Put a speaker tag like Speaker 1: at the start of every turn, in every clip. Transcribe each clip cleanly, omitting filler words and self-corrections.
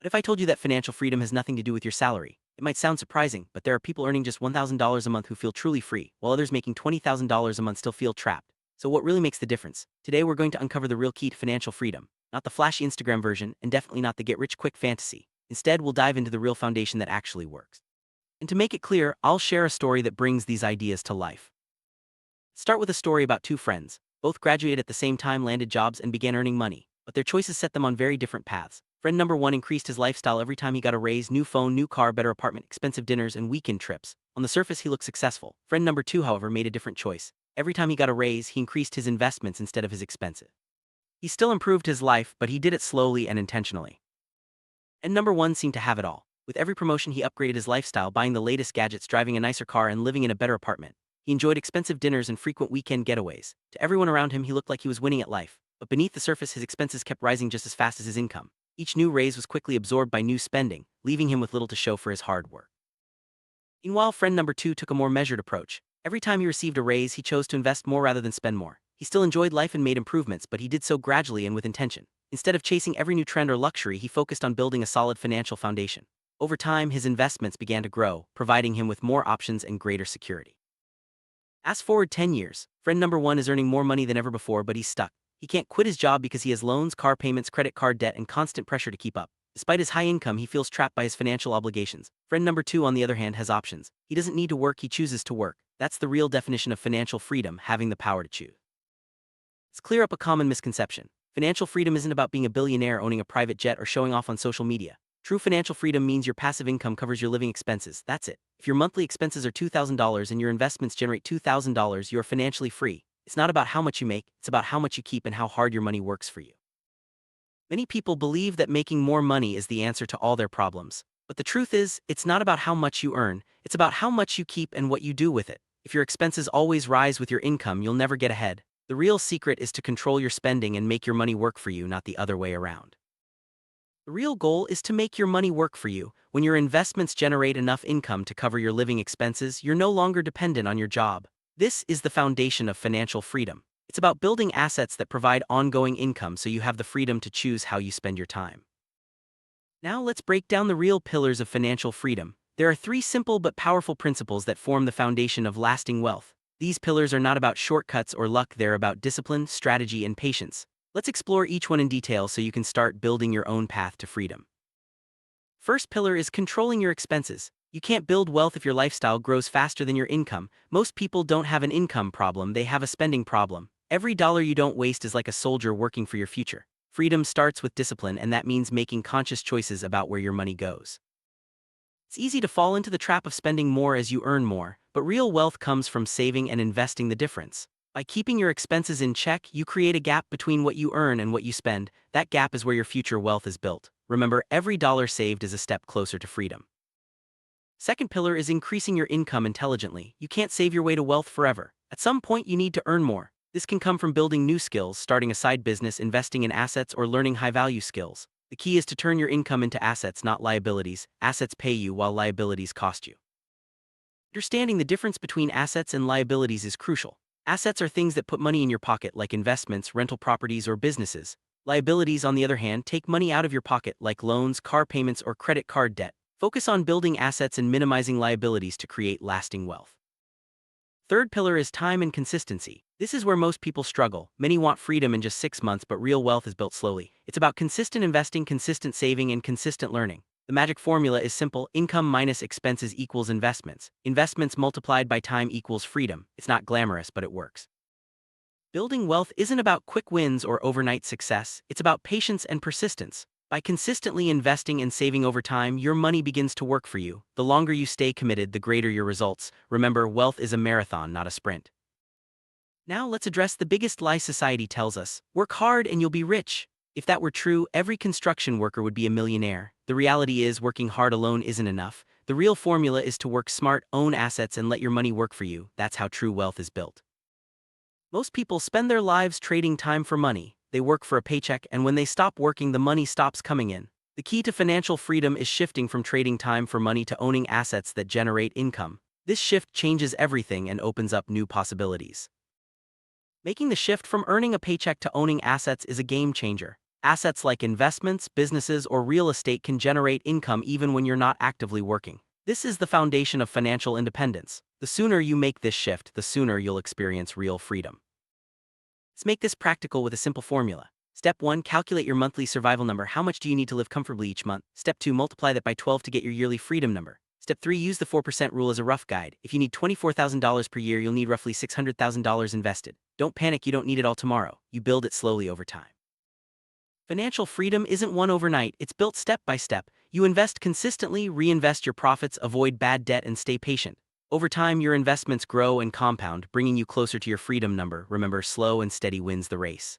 Speaker 1: What if I told you that financial freedom has nothing to do with your salary? It might sound surprising, but there are people earning just $1,000 a month who feel truly free, while others making $20,000 a month still feel trapped. So what really makes the difference? Today we're going to uncover the real key to financial freedom, not the flashy Instagram version, and definitely not the get-rich-quick fantasy. Instead, we'll dive into the real foundation that actually works. And to make it clear, I'll share a story that brings these ideas to life. Start with a story about two friends. Both graduated at the same time, landed jobs, and began earning money, but their choices set them on very different paths. Friend number one increased his lifestyle every time he got a raise: new phone, new car, better apartment, expensive dinners, and weekend trips. On the surface, he looked successful. Friend number two, however, made a different choice. Every time he got a raise, he increased his investments instead of his expenses. He still improved his life, but he did it slowly and intentionally. And number one seemed to have it all. With every promotion, he upgraded his lifestyle, buying the latest gadgets, driving a nicer car, and living in a better apartment. He enjoyed expensive dinners and frequent weekend getaways. To everyone around him, he looked like he was winning at life. But beneath the surface, his expenses kept rising just as fast as his income. Each new raise was quickly absorbed by new spending, leaving him with little to show for his hard work. Meanwhile, friend number two took a more measured approach. Every time he received a raise, he chose to invest more rather than spend more. He still enjoyed life and made improvements, but he did so gradually and with intention. Instead of chasing every new trend or luxury, he focused on building a solid financial foundation. Over time, his investments began to grow, providing him with more options and greater security. Fast forward 10 years, friend number one is earning more money than ever before, but he's stuck. He can't quit his job because he has loans, car payments, credit card debt, and constant pressure to keep up. Despite his high income, he feels trapped by his financial obligations. Friend number two, on the other hand, has options. He doesn't need to work, he chooses to work. That's the real definition of financial freedom: having the power to choose. Let's clear up a common misconception. Financial freedom isn't about being a billionaire, owning a private jet, or showing off on social media. True financial freedom means your passive income covers your living expenses. That's it. If your monthly expenses are $2,000 and your investments generate $2,000, you're financially free. It's not about how much you make, it's about how much you keep and how hard your money works for you. Many people believe that making more money is the answer to all their problems. But the truth is, it's not about how much you earn, it's about how much you keep and what you do with it. If your expenses always rise with your income, you'll never get ahead. The real secret is to control your spending and make your money work for you, not the other way around. The real goal is to make your money work for you. When your investments generate enough income to cover your living expenses, you're no longer dependent on your job. This is the foundation of financial freedom. It's about building assets that provide ongoing income so you have the freedom to choose how you spend your time. Now let's break down the real pillars of financial freedom. There are three simple but powerful principles that form the foundation of lasting wealth. These pillars are not about shortcuts or luck, they're about discipline, strategy, and patience. Let's explore each one in detail so you can start building your own path to freedom. First pillar is controlling your expenses. You can't build wealth if your lifestyle grows faster than your income. Most people don't have an income problem, they have a spending problem. Every dollar you don't waste is like a soldier working for your future. Freedom starts with discipline, and that means making conscious choices about where your money goes. It's easy to fall into the trap of spending more as you earn more, but real wealth comes from saving and investing the difference. By keeping your expenses in check, you create a gap between what you earn and what you spend. That gap is where your future wealth is built. Remember, every dollar saved is a step closer to freedom. Second pillar is increasing your income intelligently. You can't save your way to wealth forever. At some point, you need to earn more. This can come from building new skills, starting a side business, investing in assets, or learning high-value skills. The key is to turn your income into assets, not liabilities. Assets pay you while liabilities cost you. Understanding the difference between assets and liabilities is crucial. Assets are things that put money in your pocket, like investments, rental properties, or businesses. Liabilities, on the other hand, take money out of your pocket, like loans, car payments, or credit card debt. Focus on building assets and minimizing liabilities to create lasting wealth. Third pillar is time and consistency. This is where most people struggle. Many want freedom in just 6 months, but real wealth is built slowly. It's about consistent investing, consistent saving, and consistent learning. The magic formula is simple: income minus expenses equals investments. Investments multiplied by time equals freedom. It's not glamorous, but it works. Building wealth isn't about quick wins or overnight success, it's about patience and persistence. By consistently investing and saving over time, your money begins to work for you. The longer you stay committed, the greater your results. Remember, wealth is a marathon, not a sprint. Now let's address the biggest lie society tells us: work hard and you'll be rich. If that were true, every construction worker would be a millionaire. The reality is, working hard alone isn't enough. The real formula is to work smart, own assets, and let your money work for you. That's how true wealth is built. Most people spend their lives trading time for money. They work for a paycheck, and when they stop working, the money stops coming in. The key to financial freedom is shifting from trading time for money to owning assets that generate income. This shift changes everything and opens up new possibilities. Making the shift from earning a paycheck to owning assets is a game changer. Assets like investments, businesses, or real estate can generate income even when you're not actively working. This is the foundation of financial independence. The sooner you make this shift, the sooner you'll experience real freedom. Let's make this practical with a simple formula. Step 1. Calculate your monthly survival number. How much do you need to live comfortably each month? Step 2. Multiply that by 12 to get your yearly freedom number. Step 3. Use the 4% rule as a rough guide. If you need $24,000 per year, you'll need roughly $600,000 invested. Don't panic, you don't need it all tomorrow. You build it slowly over time. Financial freedom isn't won overnight, it's built step by step. You invest consistently, reinvest your profits, avoid bad debt, and stay patient. Over time, your investments grow and compound, bringing you closer to your freedom number. Remember, slow and steady wins the race.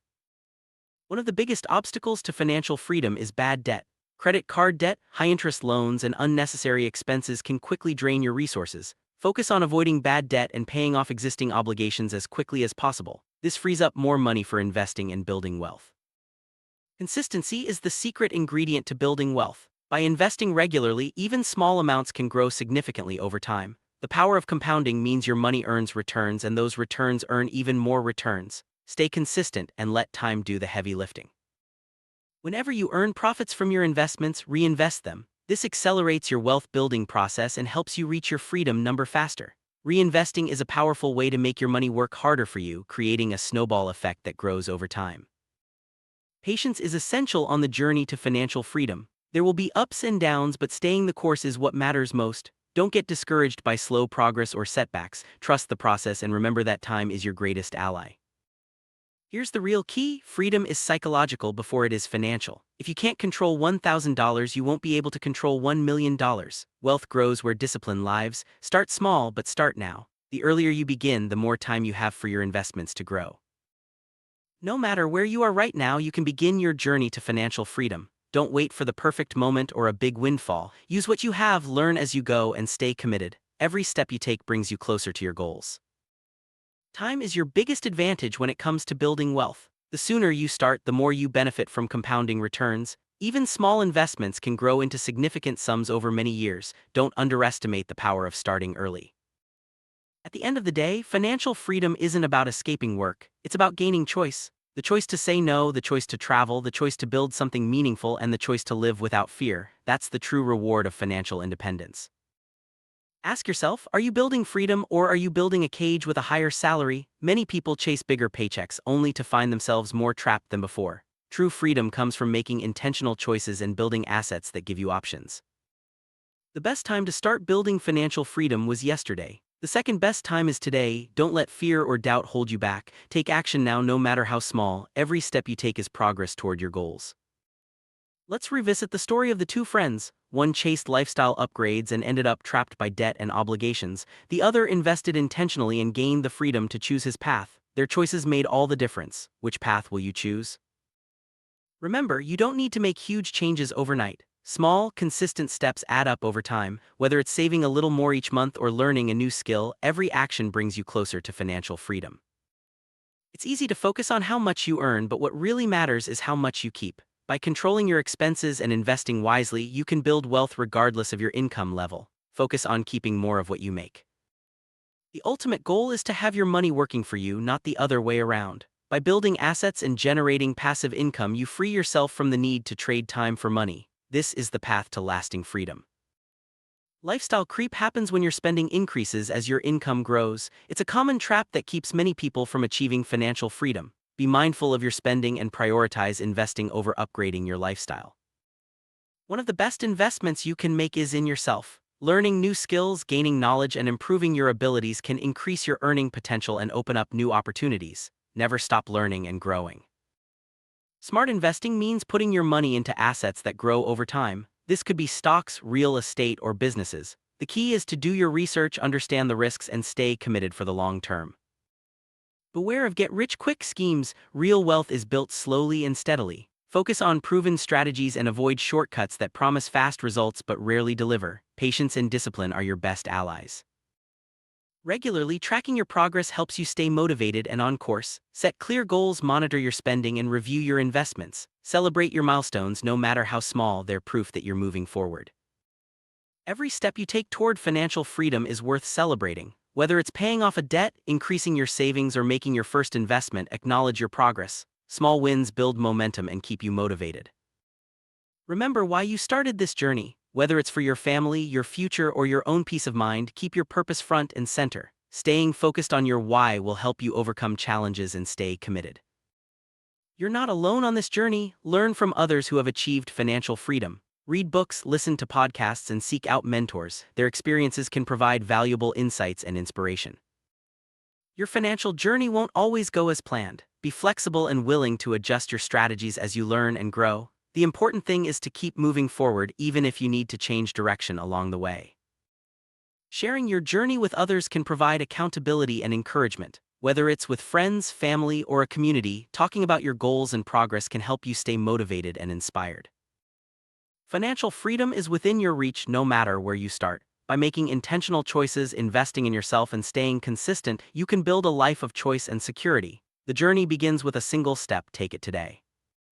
Speaker 1: One of the biggest obstacles to financial freedom is bad debt. Credit card debt, high-interest loans, and unnecessary expenses can quickly drain your resources. Focus on avoiding bad debt and paying off existing obligations as quickly as possible. This frees up more money for investing and building wealth. Consistency is the secret ingredient to building wealth. By investing regularly, even small amounts can grow significantly over time. The power of compounding means your money earns returns, and those returns earn even more returns. Stay consistent and let time do the heavy lifting. Whenever you earn profits from your investments, reinvest them. This accelerates your wealth building process and helps you reach your freedom number faster. Reinvesting is a powerful way to make your money work harder for you, creating a snowball effect that grows over time. Patience is essential on the journey to financial freedom. There will be ups and downs, but staying the course is what matters most. Don't get discouraged by slow progress or setbacks. Trust the process and remember that time is your greatest ally. Here's the real key: freedom is psychological before it is financial. If you can't control $1,000, you won't be able to control $1 million. Wealth grows where discipline lives. Start small, but start now. The earlier you begin, the more time you have for your investments to grow. No matter where you are right now, you can begin your journey to financial freedom. Don't wait for the perfect moment or a big windfall. Use what you have, learn as you go, and stay committed. Every step you take brings you closer to your goals. Time is your biggest advantage when it comes to building wealth. The sooner you start, the more you benefit from compounding returns. Even small investments can grow into significant sums over many years. Don't underestimate the power of starting early. At the end of the day, financial freedom isn't about escaping work, it's about gaining choice. The choice to say no, the choice to travel, the choice to build something meaningful, and the choice to live without fear. That's the true reward of financial independence. Ask yourself, are you building freedom or are you building a cage with a higher salary? Many people chase bigger paychecks only to find themselves more trapped than before. True freedom comes from making intentional choices and building assets that give you options. The best time to start building financial freedom was yesterday. The second best time is today. Don't let fear or doubt hold you back. Take action now, no matter how small. Every step you take is progress toward your goals. Let's revisit the story of the two friends. One chased lifestyle upgrades and ended up trapped by debt and obligations. The other invested intentionally and gained the freedom to choose his path. Their choices made all the difference. Which path will you choose? Remember, you don't need to make huge changes overnight. Small, consistent steps add up over time. Whether it's saving a little more each month or learning a new skill, every action brings you closer to financial freedom. It's easy to focus on how much you earn, but what really matters is how much you keep. By controlling your expenses and investing wisely, you can build wealth regardless of your income level. Focus on keeping more of what you make. The ultimate goal is to have your money working for you, not the other way around. By building assets and generating passive income, you free yourself from the need to trade time for money. This is the path to lasting freedom. Lifestyle creep happens when your spending increases as your income grows. It's a common trap that keeps many people from achieving financial freedom. Be mindful of your spending and prioritize investing over upgrading your lifestyle. One of the best investments you can make is in yourself. Learning new skills, gaining knowledge, and improving your abilities can increase your earning potential and open up new opportunities. Never stop learning and growing. Smart investing means putting your money into assets that grow over time. This could be stocks, real estate, or businesses. The key is to do your research, understand the risks, and stay committed for the long term. Beware of get-rich-quick schemes. Real wealth is built slowly and steadily. Focus on proven strategies and avoid shortcuts that promise fast results but rarely deliver. Patience and discipline are your best allies. Regularly tracking your progress helps you stay motivated and on course. Set clear goals, monitor your spending, and review your investments. Celebrate your milestones, no matter how small, they're proof that you're moving forward. Every step you take toward financial freedom is worth celebrating. Whether it's paying off a debt, increasing your savings, or making your first investment, acknowledge your progress. Small wins build momentum and keep you motivated. Remember why you started this journey. Whether it's for your family, your future, or your own peace of mind, keep your purpose front and center. Staying focused on your why will help you overcome challenges and stay committed. You're not alone on this journey. Learn from others who have achieved financial freedom. Read books, listen to podcasts, and seek out mentors. Their experiences can provide valuable insights and inspiration. Your financial journey won't always go as planned. Be flexible and willing to adjust your strategies as you learn and grow. The important thing is to keep moving forward even if you need to change direction along the way. Sharing your journey with others can provide accountability and encouragement. Whether it's with friends, family, or a community, talking about your goals and progress can help you stay motivated and inspired. Financial freedom is within your reach no matter where you start. By making intentional choices, investing in yourself, and staying consistent, you can build a life of choice and security. The journey begins with a single step. Take it today.